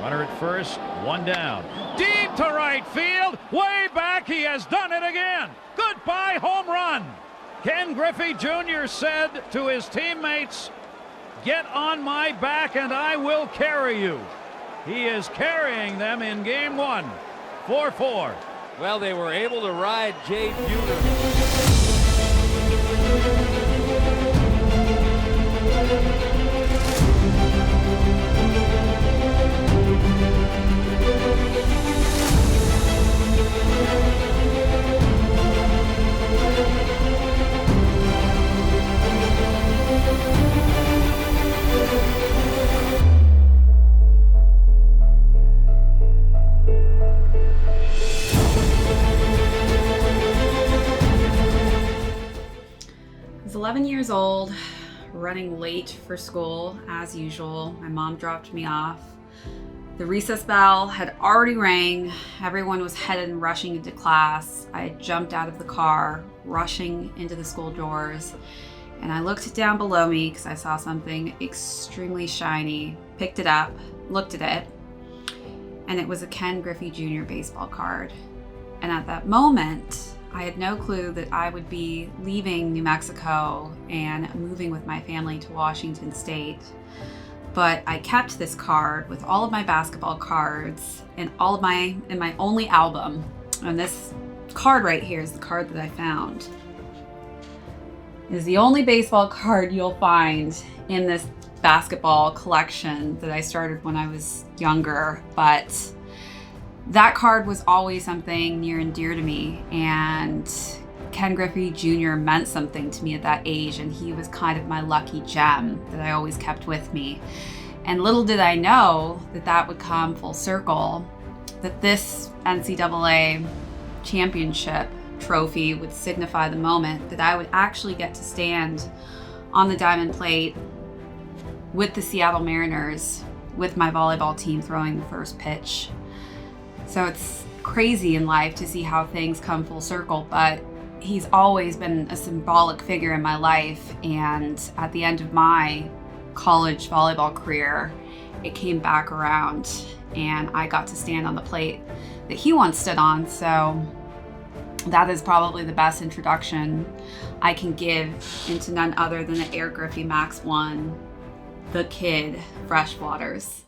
Runner at first, one down. Deep to right field, way back, he has done it again. Goodbye home run. Ken Griffey Jr. said to his teammates, "Get on my back and I will carry you." He is carrying them in game one, 4-4. Well, they were able to ride Jay Buhner. I was 11 years old, running late for school as usual. My mom dropped me off. The recess bell had already rang. Everyone was headed and rushing into class. I had jumped out of the car, rushing into the school doors, and I looked down below me because I saw something extremely shiny, picked it up, looked at it, and it was a Ken Griffey Jr. baseball card. And at that moment, I had no clue that I would be leaving New Mexico and moving with my family to Washington State. But I kept this card with all of my basketball cards and in my only album. And this card right here is the card that I found. It is the only baseball card you'll find in this basketball collection that I started when I was younger, but that card was always something near and dear to me, and Ken Griffey Jr. meant something to me at that age, and he was kind of my lucky gem that I always kept with me. And little did I know that that would come full circle, that this NCAA championship trophy would signify the moment that I would actually get to stand on the diamond plate with the Seattle Mariners, with my volleyball team throwing the first pitch. So it's crazy in life to see how things come full circle, but he's always been a symbolic figure in my life. And at the end of my college volleyball career, it came back around and I got to stand on the plate that he once stood on. So that is probably the best introduction I can give into none other than the Air Griffey Max 1, the kid, Freshwaters.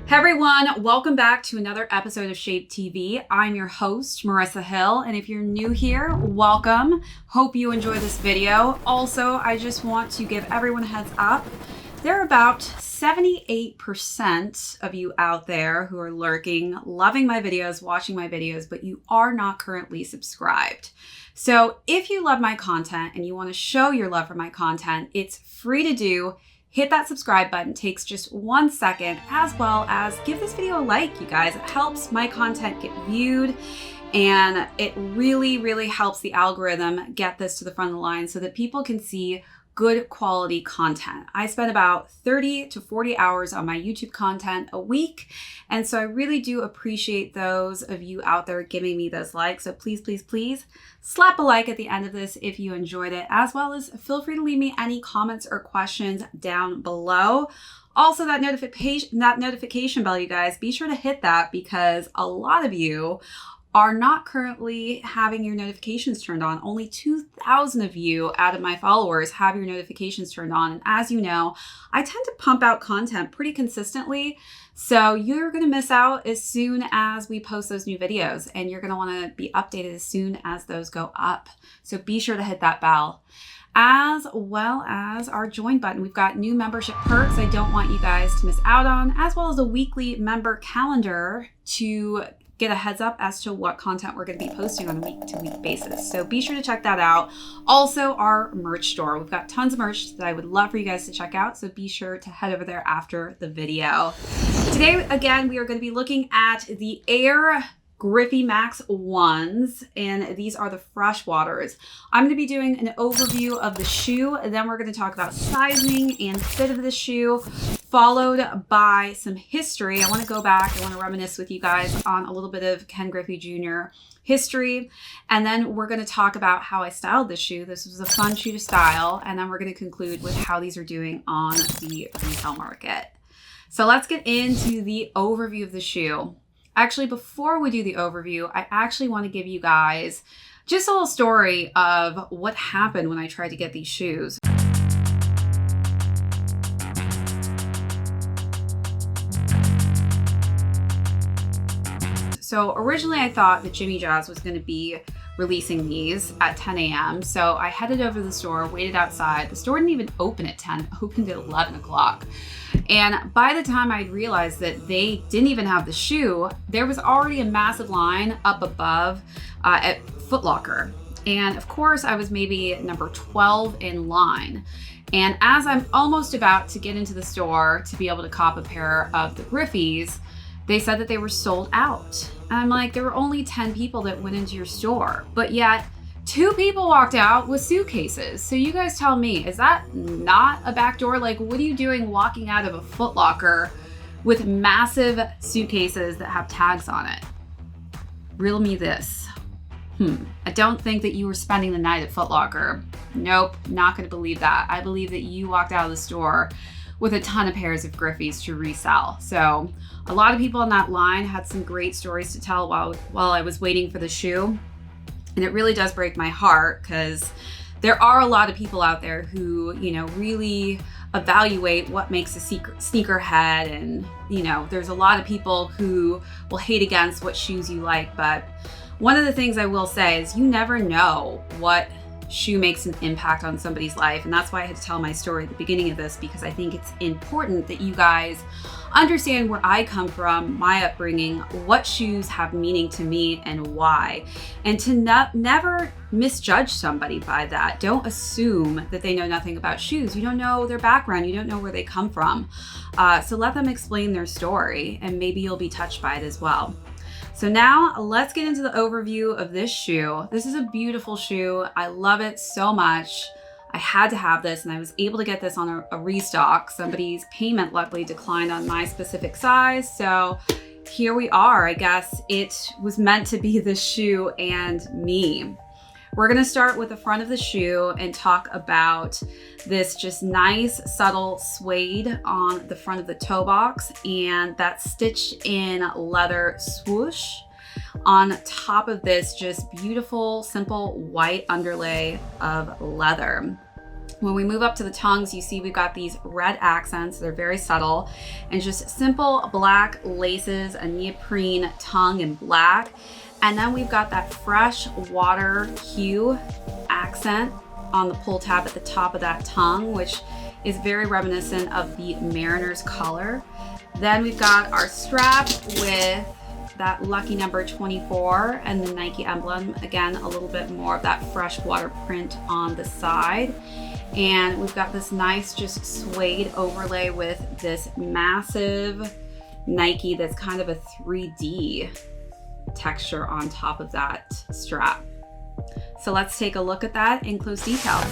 Hey everyone, welcome back to another episode of ShadeTV. I'm your host, Marissa Hill, and if you're new here, welcome. Hope you enjoy this video. Also, I just want to give everyone a heads up. There are about 78% of you out there who are lurking, loving my videos, watching my videos, but you are not currently subscribed. So if you love my content and you want to show your love for my content, it's free to do. Hit that subscribe button, takes just 1 second, as well as give this video a like, you guys. It helps my content get viewed, and it really, really helps the algorithm get this to the front of the line so that people can see good quality content. I spend about 30 to 40 hours on my YouTube content a week, and so I really do appreciate those of you out there giving me those likes. So please, please, please slap a like at the end of this if you enjoyed it, as well as feel free to leave me any comments or questions down below. Also, that notification bell, you guys, be sure to hit that because a lot of you are not currently having your notifications turned on. Only 2,000 of you out of my followers have your notifications turned on. And as you know, I tend to pump out content pretty consistently. So you're going to miss out as soon as we post those new videos, and you're going to want to be updated as soon as those go up. So be sure to hit that bell, as well as our join button. We've got new membership perks I don't want you guys to miss out on, as well as a weekly member calendar to get a heads up as to what content we're going to be posting on a week-to-week basis. So be sure to check that out. Also, our merch store. We've got tons of merch that I would love for you guys to check out. So be sure to head over there after the video. Today, again, we are going to be looking at the Air Griffey Max 1s, and these are the Freshwaters. I'm going to be doing an overview of the shoe, and then we're going to talk about sizing and fit of the shoe, followed by some history. I want to go back, I want to reminisce with you guys on a little bit of Ken Griffey Jr. history, and then we're going to talk about how I styled this shoe. This was a fun shoe to style, and then we're going to conclude with how these are doing on the retail market. So let's get into the overview of the shoe. Actually, before we do the overview, I actually want to give you guys just a little story of what happened when I tried to get these shoes. So originally I thought that Jimmy Jazz was going to be releasing these at 10 a.m. So I headed over to the store, waited outside. The store didn't even open at 10, it opened at 11 o'clock. And by the time I realized that they didn't even have the shoe, there was already a massive line up above at FootLocker. And of course I was maybe number 12 in line. And as I'm almost about to get into the store to be able to cop a pair of the Griffeys, they said that they were sold out. And I'm like, there were only 10 people that went into your store, but yet 2 people walked out with suitcases. So you guys tell me, is that not a backdoor? Like, what are you doing walking out of a Foot Locker with massive suitcases that have tags on it? Riddle me this. I don't think that you were spending the night at Foot Locker. Nope, not gonna believe that. I believe that you walked out of the store with a ton of pairs of Griffeys to resell. So a lot of people in that line had some great stories to tell while I was waiting for the shoe. And it really does break my heart because there are a lot of people out there who, you know, really evaluate what makes a sneakerhead. And, you know, there's a lot of people who will hate against what shoes you like. But one of the things I will say is you never know what shoe makes an impact on somebody's life. And that's why I had to tell my story at the beginning of this, because I think it's important that you guys understand where I come from, my upbringing, what shoes have meaning to me and why. And to never misjudge somebody by that. Don't assume that they know nothing about shoes. You don't know their background. You don't know where they come from. So let them explain their story and maybe you'll be touched by it as well. So now let's get into the overview of this shoe. This is a beautiful shoe. I love it so much. I had to have this and I was able to get this on a restock. Somebody's payment luckily declined on my specific size. So here we are. I guess it was meant to be the shoe and me. We're gonna start with the front of the shoe and talk about this just nice subtle suede on the front of the toe box and that stitched in leather swoosh. On top of this, just beautiful, simple white underlay of leather. When we move up to the tongues, you see we've got these red accents. They're very subtle and just simple black laces, a neoprene tongue in black. And then we've got that fresh water hue accent on the pull tab at the top of that tongue, which is very reminiscent of the Mariner's color. Then we've got our strap with that lucky number 24 and the Nike emblem. Again, a little bit more of that freshwater print on the side. And we've got this nice just suede overlay with this massive Nike that's kind of a 3D texture on top of that strap. So let's take a look at that in close detail.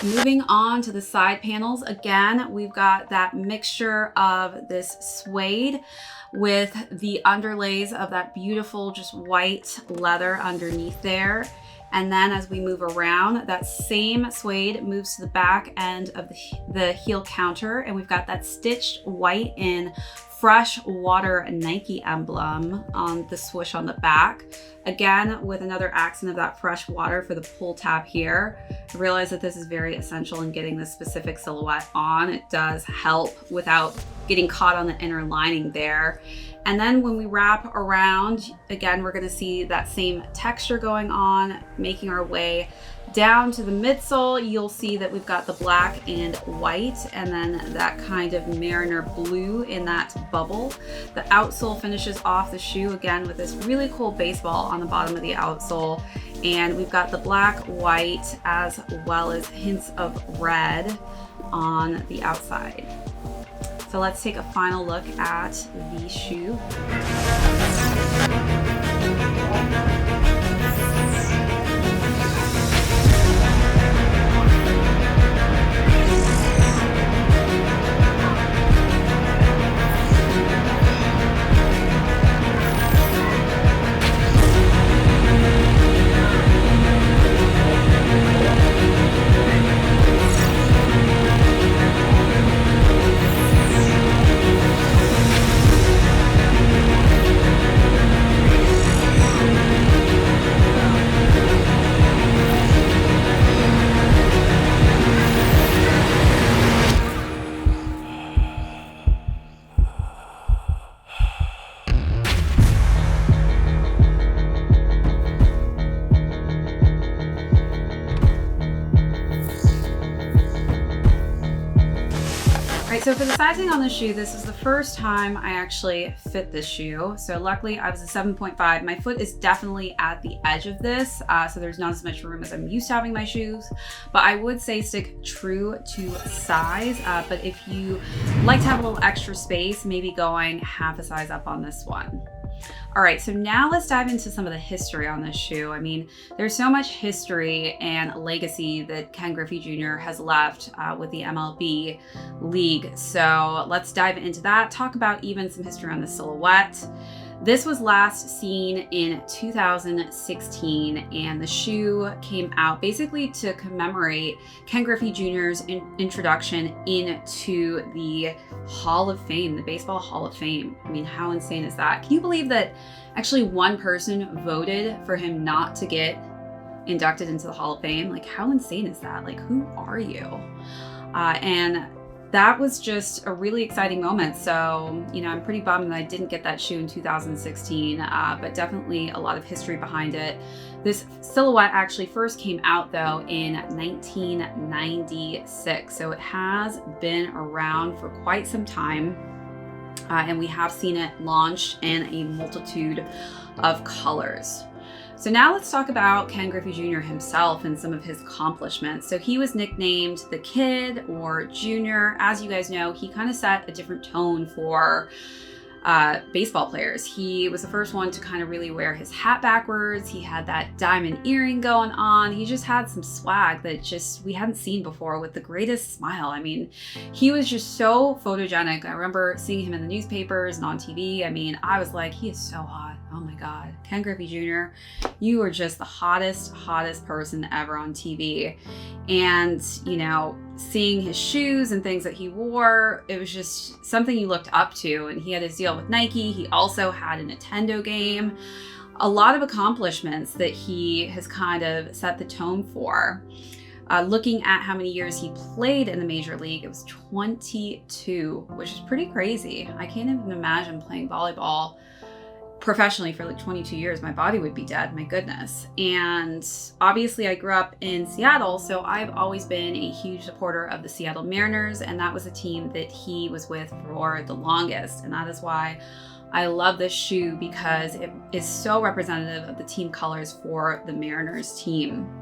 Moving on to the side panels, again, we've got that mixture of this suede with the underlays of that beautiful just white leather underneath there. And then as we move around, that same suede moves to the back end of the heel counter, and we've got that stitched white in Freshwater Nike emblem on the swoosh on the back. Again, with another accent of that Freshwater for the pull tab here. I realize that this is very essential in getting this specific silhouette on. It does help without getting caught on the inner lining there. And then when we wrap around, again, we're gonna see that same texture going on, making our way down to the midsole. You'll see that we've got the black and white, and then that kind of mariner blue in that bubble. The outsole finishes off the shoe again with this really cool baseball on the bottom of the outsole. And we've got the black, white, as well as hints of red on the outside. So let's take a final look at the shoe. So for the sizing on the shoe, this is the first time I actually fit this shoe. So luckily I was a 7.5. My foot is definitely at the edge of this, so there's not as much room as I'm used to having my shoes. But I would say stick true to size. But if you like to have a little extra space, maybe going half a size up on this one. All right, so now let's dive into some of the history on this shoe. I mean, there's so much history and legacy that Ken Griffey Jr. has left with the MLB league. So let's dive into that, talk about even some history on the silhouette. This was last seen in 2016, and the shoe came out basically to commemorate Ken Griffey Jr.'s introduction into the Hall of Fame, the Baseball Hall of Fame. I mean, how insane is that? Can you believe that actually one person voted for him not to get inducted into the Hall of Fame? Like, how insane is that? Like, who are you? And that was just a really exciting moment. So, you know, I'm pretty bummed that I didn't get that shoe in 2016, but definitely a lot of history behind it. This silhouette actually first came out though in 1996. So it has been around for quite some time. And we have seen it launch in a multitude of colors. So now let's talk about Ken Griffey Jr. himself and some of his accomplishments. So he was nicknamed the Kid or Junior. As you guys know, he kind of set a different tone for baseball players. He was the first one to kind of really wear his hat backwards. He had that diamond earring going on. He just had some swag that just we hadn't seen before, with the greatest smile. I mean, he was just so photogenic. I remember seeing him in the newspapers and on TV. I mean, I was like, he is so hot. Oh my God, Ken Griffey Jr., you are just the hottest person ever on TV. And, you know, seeing his shoes and things that he wore, it was just something you looked up to. And he had his deal with Nike. He also had a Nintendo game. A lot of accomplishments that he has kind of set the tone for. Looking at how many years he played in the major league, it was 22, which is pretty crazy. I can't even imagine playing volleyball professionally for like 22 years. My body would be dead, my goodness. And obviously I grew up in Seattle, so I've always been a huge supporter of the Seattle Mariners, and that was a team that he was with for the longest. And that is why I love this shoe, because it is so representative of the team colors for the Mariners team.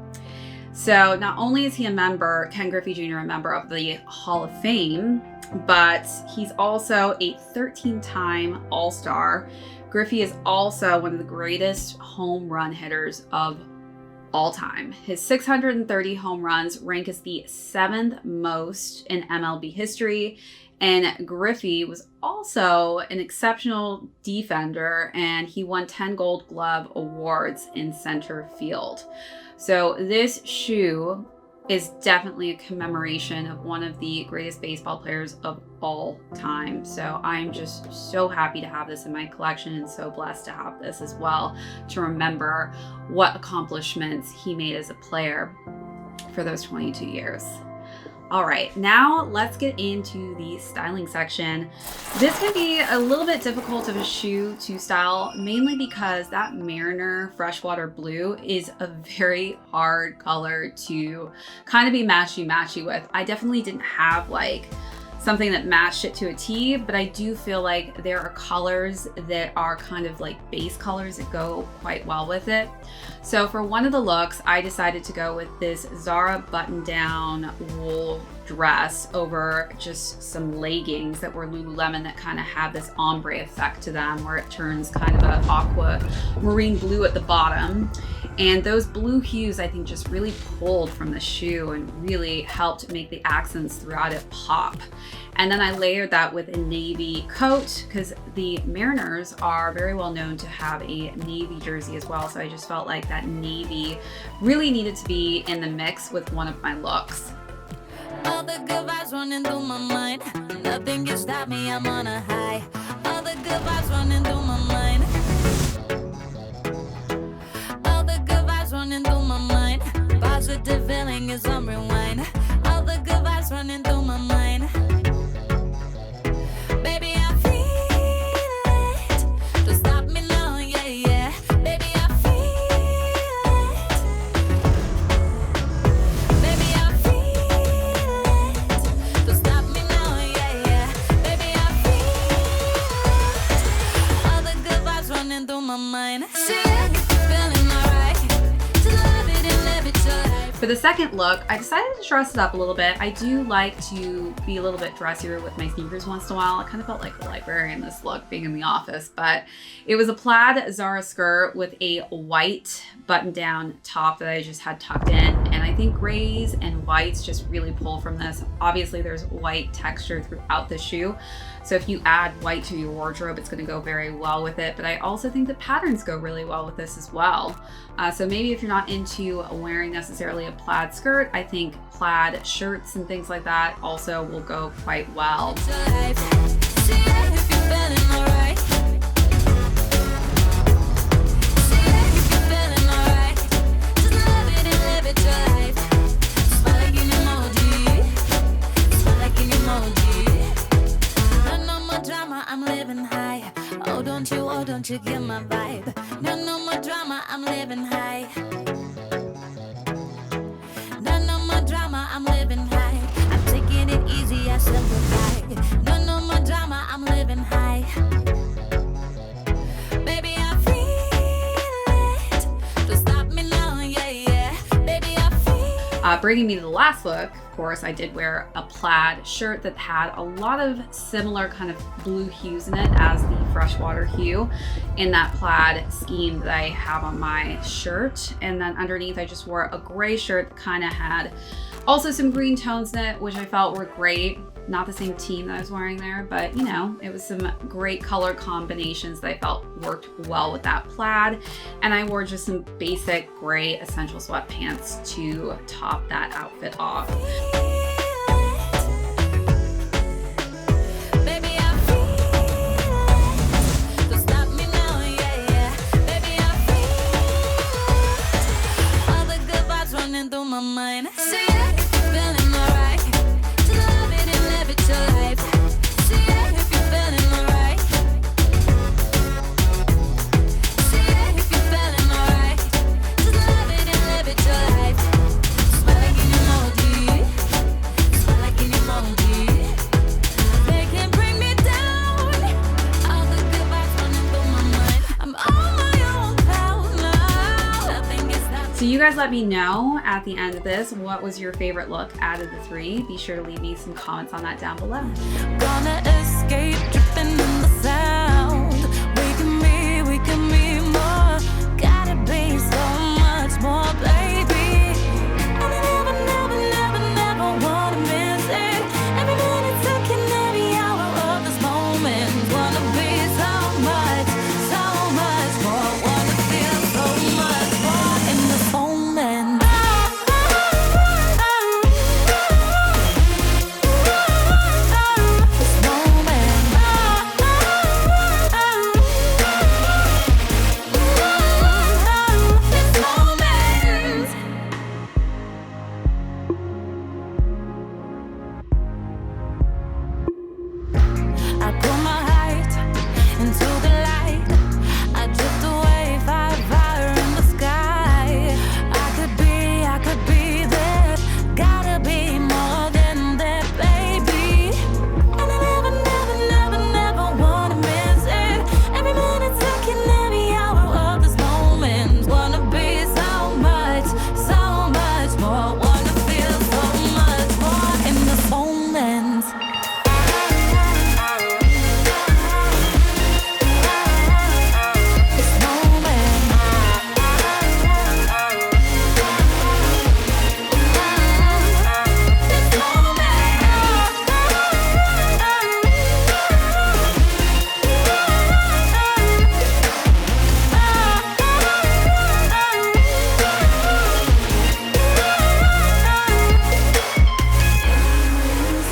So not only is he a member, Ken Griffey Jr., a member of the Hall of Fame, but he's also a 13-time All-Star. Griffey is also one of the greatest home run hitters of all time. His 630 home runs rank as the 7th most in MLB history. And Griffey was also an exceptional defender, and he won 10 Gold Glove awards in center field. So this shoe is definitely a commemoration of one of the greatest baseball players of all time. So I'm just so happy to have this in my collection and so blessed to have this as well to remember what accomplishments he made as a player for those 22 years. All right, now let's get into the styling section. This can be a little bit difficult of a shoe to style, mainly because that Mariner Freshwater blue is a very hard color to kind of be matchy-matchy with. I definitely didn't have like something that matched it to a T, but I do feel like there are colors that are kind of like base colors that go quite well with it. So for one of the looks, I decided to go with this Zara button-down wool dress over just some leggings that were Lululemon that kind of have this ombre effect to them where it turns kind of an aqua marine blue at the bottom. And those blue hues, I think, just really pulled from the shoe and really helped make the accents throughout it pop. And then I layered that with a navy coat because the Mariners are very well known to have a navy jersey as well. So I just felt like that navy really needed to be in the mix with one of my looks. All the good vibes running through my mind. Nothing can stop me, I'm on a high. All the good vibes running through my mind. All the good vibes running through my mind. Positive feeling is on rewind. All the good vibes running through my mind. Baby, I feel it. Don't stop me now, yeah, yeah. Baby, I feel it. Baby, I feel it. Don't stop me now, yeah, yeah. Baby, I feel it. All the good vibes running through my mind. See it, feeling alright. To love it and live it till life. For the second look, I decided to dress it up a little bit. I do like to be a little bit dressier with my sneakers once in a while. I kind of felt like a librarian this look being in the office, but it was a plaid Zara skirt with a white button-down top that I just had tucked in. And I think grays and whites just really pull from this. Obviously, there's white texture throughout the shoe. So if you add white to your wardrobe, it's going to go very well with it. But I also think the patterns go really well with this as well. So maybe if you're not into wearing necessarily a plaid skirt, I think plaid shirts and things like that also will go quite well. I'm living high. Oh, don't you get my vibe? No more drama, I'm living high. No more drama, I'm living high. I'm taking it easy, I simplify. No more drama, I'm living high. Baby, I feel it. Don't stop me now, yeah, yeah. Baby, I feel Bringing me to the last look, of course, I did wear a plaid shirt that had a lot of similar kind of blue hues in it as the Freshwater hue in that plaid scheme that I have on my shirt. And then underneath, I just wore a gray shirt that kind of had also some green tones in it, which I felt were great. Not the same team that I was wearing there, but you know, it was some great color combinations that I felt worked well with that plaid. And I wore just some basic gray essential sweatpants to top that outfit off. through my mind. See it, feeling alright. To love it and live it your life. See it if you're feeling alright. See it if you're feeling alright. To love it and live it your life. Smell like an emoji. Smell like an emoji. They can bring me down. All the good vibes running through my mind. I'm on my own cloud now. Nothing is not. So you guys let me know at the end of this, what was your favorite look out of the three? Be sure to leave me some comments on that down below. Gonna escape, dripping in the sound. We can be more. Gotta be so much more, baby. Wanna be so much more. Wanna feel so much more in this moment. This moment. This moment. I put my heart into the light. I drift away, fire in the sky. I could be there. Gotta be more than that, baby. And I never wanna miss it. Every minute, second, every hour of this moment. Wanna be so much more. Wanna feel so much more in this moment. This moment. This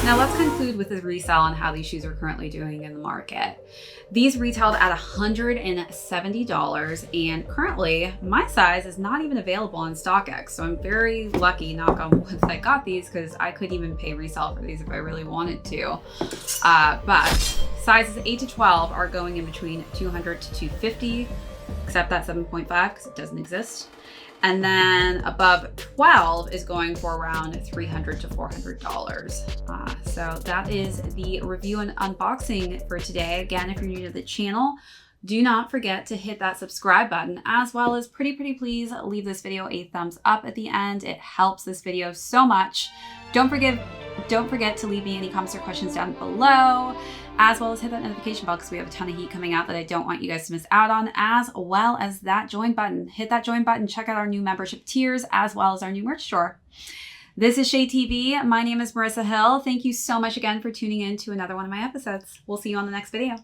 Now let's conclude with the resale and how these shoes are currently doing in the market. These retailed at $170, and currently my size is not even available on StockX. So I'm very lucky, knock on wood, that I got these, because I couldn't even pay resale for these if I really wanted to. But sizes 8 to 12 are going in between $200 to $250, except that 7.5 because it doesn't exist. And then above 12 is going for around $300 to $400. So that is the review and unboxing for today. Again, if you're new to the channel, do not forget to hit that subscribe button, as well as pretty please leave this video a thumbs up at the end. It helps this video so much. Don't forget to leave me any comments or questions down below, as well as hit that notification bell because we have a ton of heat coming out that I don't want you guys to miss out on, as well as that join button. Hit that join button, check out our new membership tiers, as well as our new merch store. This is ShadeTV. My name is Marissa Hill. Thank you so much again for tuning in to another one of my episodes. We'll see you on the next video.